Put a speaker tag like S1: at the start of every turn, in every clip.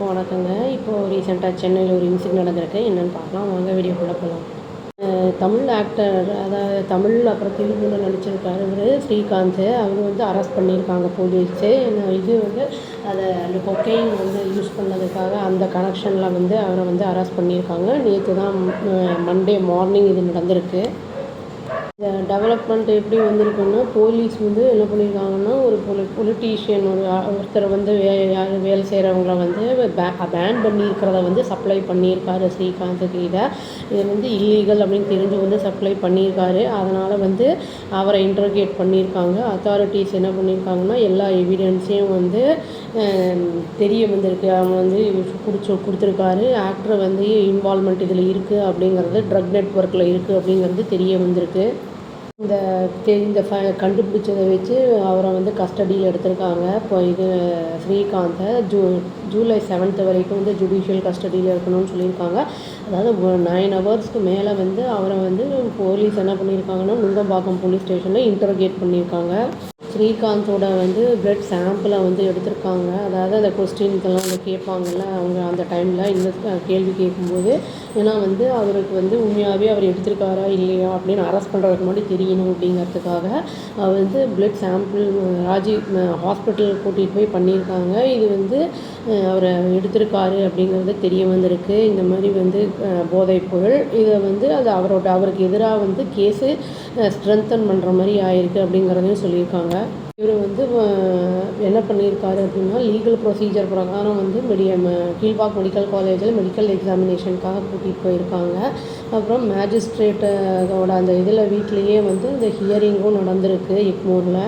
S1: வணக்கங்க. இப்போது ரீசெண்டாக சென்னையில் ஒரு இன்சிடென்ட் நடந்திருக்கு. என்னென்னு பார்க்கலாம் வாங்க, வீடியோக்குள்ளே போகலாம். தமிழ் ஆக்டர், அதாவது தமிழ் அப்புறம் தெலுங்குல நடிச்சிருக்காரு இவர் ஸ்ரீகாந்த். அவர் வந்து அரெஸ்ட் பண்ணியிருக்காங்க போலீஸு. இது வந்து அதை அந்த கொக்கைன் வந்து யூஸ் பண்ணதுக்காக அந்த கனெக்ஷனில் வந்து அவரை வந்து அரெஸ்ட் பண்ணியிருக்காங்க. நேற்று தான் மண்டே மார்னிங் இது நடந்திருக்கு. இந்த டெவலப்மெண்ட் எப்படி வந்திருக்குன்னா, போலீஸ் வந்து என்ன பண்ணியிருக்காங்கன்னா, ஒரு பொலிட்டீஷியன் ஒருத்தரை வந்து யார் வேலை செய்கிறவங்கள வந்து பேன் பண்ணியிருக்கிறத வந்து சப்ளை பண்ணியிருக்காரு ஸ்ரீகாந்துக்கு. இது வந்து இல்லீகல் அப்படின்னு தெரிஞ்சு வந்து சப்ளை பண்ணியிருக்காரு. அதனால் வந்து அவரை இன்ட்ரோகேட் பண்ணியிருக்காங்க. அத்தாரிட்டிஸ் என்ன பண்ணியிருக்காங்கன்னா, எல்லா எவிடன்ஸையும் வந்து தெரிய வந்திருக்கு. அவங்க வந்து கொடுத்துருக்காரு. ஆக்டர் வந்து இன்வால்மெண்ட் இதில் இருக்குது அப்படிங்கிறது, ட்ரக் நெட்ஒர்க்கில் இருக்குது அப்படிங்கிறது தெரிய வந்திருக்கு. இந்த கண்டுபிடிச்சதை வச்சு அவரை வந்து கஸ்டடியில் எடுத்திருக்காங்க. இப்போ இது ஸ்ரீகாந்தை ஜூலை 7 வரைக்கும் வந்து ஜுடிஷியல் கஸ்டடியில் இருக்கணும்னு சொல்லியிருக்காங்க. அதாவது 9 ஹவர்ஸ்க்கு மேலே வந்து அவரை வந்து போலீஸ் என்ன பண்ணியிருக்காங்கன்னா, நுங்கம்பாக்கம் போலீஸ் ஸ்டேஷனில் இன்டர்கேட் பண்ணியிருக்காங்க. ஸ்ரீகாந்தோட வந்து பிளட் சாம்பிளை வந்து எடுத்திருக்காங்க. அதாவது அந்த கொஸ்டின்க்கெல்லாம் வந்து கேட்பாங்கள்ல, அவங்க அந்த டைமில் இந்த கேள்வி கேட்கும்போது, ஏன்னா வந்து அவருக்கு வந்து உண்மையாகவே அவர் எடுத்திருக்காரா இல்லையா அப்படின்னு அரெஸ்ட் பண்ணுறதுக்கு முன்னாடி தெரியணும் அப்படிங்கிறதுக்காக அவர் வந்து பிளட் சாம்பிள் ராஜீவ் ஹாஸ்பிட்டல் கூட்டிகிட்டு போய் பண்ணியிருக்காங்க. இது வந்து அவரை எடுத்திருக்காரு அப்படிங்கிறது தெரிய வந்திருக்கு. இந்த மாதிரி வந்து போதைப்பொருள் இதை வந்து அது அவருக்கு எதிராக வந்து கேஸு ஸ்ட்ரென்தன் பண்ணுற மாதிரி ஆயிருக்கு அப்படிங்கிறதையும் சொல்லியிருக்காங்க. இவர் வந்து என்ன பண்ணியிருக்காரு அப்படின்னா, லீகல் ப்ரொசீஜர் பிரகாரம் வந்து கீழ்பாக் மெடிக்கல் காலேஜில் மெடிக்கல் எக்ஸாமினேஷனுக்காக கூட்டிகிட்டு போயிருக்காங்க. அப்புறம் மேஜிஸ்ட்ரேட்டோட அந்த இதில் வீட்லேயே வந்து இந்த ஹியரிங்கும் நடந்திருக்கு எக்மோரில்.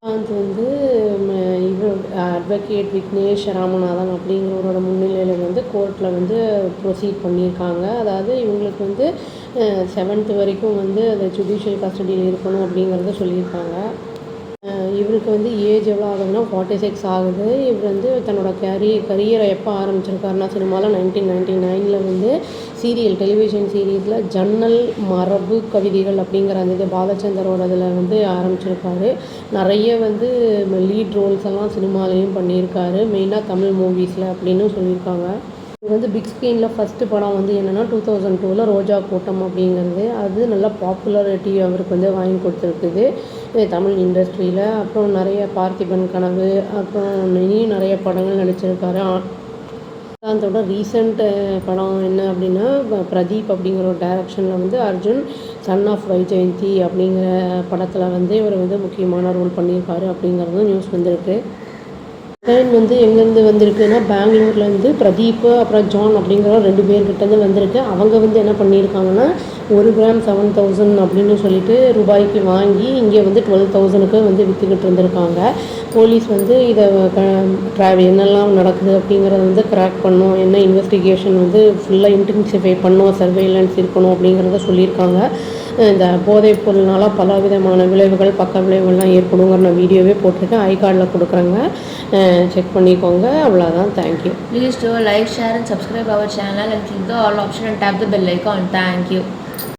S1: ஸ்ரீகாந்த் வந்து இவர் அட்வொகேட் விக்னேஷ் ராமநாதன் அப்படிங்கிறவரோட முன்னிலையில் வந்து கோர்ட்டில் வந்து ப்ரொசீட் பண்ணியிருக்காங்க. அதாவது இவங்களுக்கு வந்து 7 வரைக்கும் வந்து அதை ஜுடிஷியல் கஸ்டடியில் இருக்கணும் அப்படிங்கிறத சொல்லியிருக்காங்க. இவருக்கு வந்து ஏஜ் எவ்வளோ ஆகுதுன்னா 46 ஆகுது. இவர் வந்து தன்னோட கரியரை எப்போ ஆரம்பிச்சிருக்காருன்னா, சினிமாவில் 1999 வந்து டெலிவிஷன் சீரியஸில் ஜன்னல் மரபு கவிதைகள் அப்படிங்கிற அந்த இது பாலச்சந்தரோட இதில் வந்து ஆரம்பிச்சிருக்காரு. நிறைய வந்து லீட் ரோல்ஸ் எல்லாம் சினிமாலேயும் பண்ணியிருக்காரு, மெயினாக தமிழ் மூவிஸில் அப்படின்னு சொல்லியிருக்காங்க. இது வந்து பிக் ஸ்க்ரீனில் ஃபஸ்ட்டு படம் வந்து என்னென்னா 2002 ரோஜா கூட்டம் அப்படிங்கிறது. அது நல்லா பாப்புலாரிட்டி அவருக்கு வந்து வாங்கி கொடுத்துருக்குது தமிழ் இண்டஸ்ட்ரியில். அப்புறம் நிறைய பார்த்திபன் கனவு, அப்புறம் இனியும் நிறைய படங்கள் நடிச்சிருக்காரு. ஸ்ரீகாந்தோட ரீசெண்ட் படம் என்ன அப்படின்னா, பிரதீப் அப்படிங்கிற ஒரு டைரக்ஷனில் வந்து அர்ஜுன் சன் ஆஃப் வைஜெயந்தி அப்படிங்கிற படத்தில் வந்து இவர் வந்து முக்கியமான ரோல் பண்ணியிருக்காரு அப்படிங்கிறதும் நியூஸ் வந்திருக்கு. வந்து எங்கேருந்து வந்திருக்குன்னா, பெங்களூர்லேருந்து பிரதீப் அப்புறம் ஜான் அப்படிங்கிற 2 பேர்கிட்டேருந்து வந்திருக்கு. அவங்க வந்து என்ன பண்ணியிருக்காங்கன்னா, 1 கிராம் 7000 அப்படின்னு சொல்லிட்டு ரூபாய்க்கு வாங்கி இங்கே வந்து 12,000க்கு வந்து விற்றுக்கிட்டு இருந்திருக்காங்க. போலீஸ் வந்து இதை என்னெல்லாம் நடக்குது அப்படிங்கிறத வந்து கிராக் பண்ணணும், என்ன இன்வெஸ்டிகேஷன் வந்து ஃபுல்லாக இன்டென்சிஃபை பண்ணணும், சர்வேலன்ஸ் இருக்கணும் அப்படிங்கிறத சொல்லியிருக்காங்க. இந்த போதைப் பொருள்னால பல விதமான விளைவுகள், பக்க விளைவுகள்லாம் ஏற்படுங்கிற நான் வீடியோவே போட்டிருக்கேன். ஐ கார்டில் கொடுக்குறேங்க, செக் பண்ணிக்கோங்க. அவ்வளோதான். Thank you.
S2: Please do like, share and subscribe our channel and click the all option and tap the bell icon. Thank you.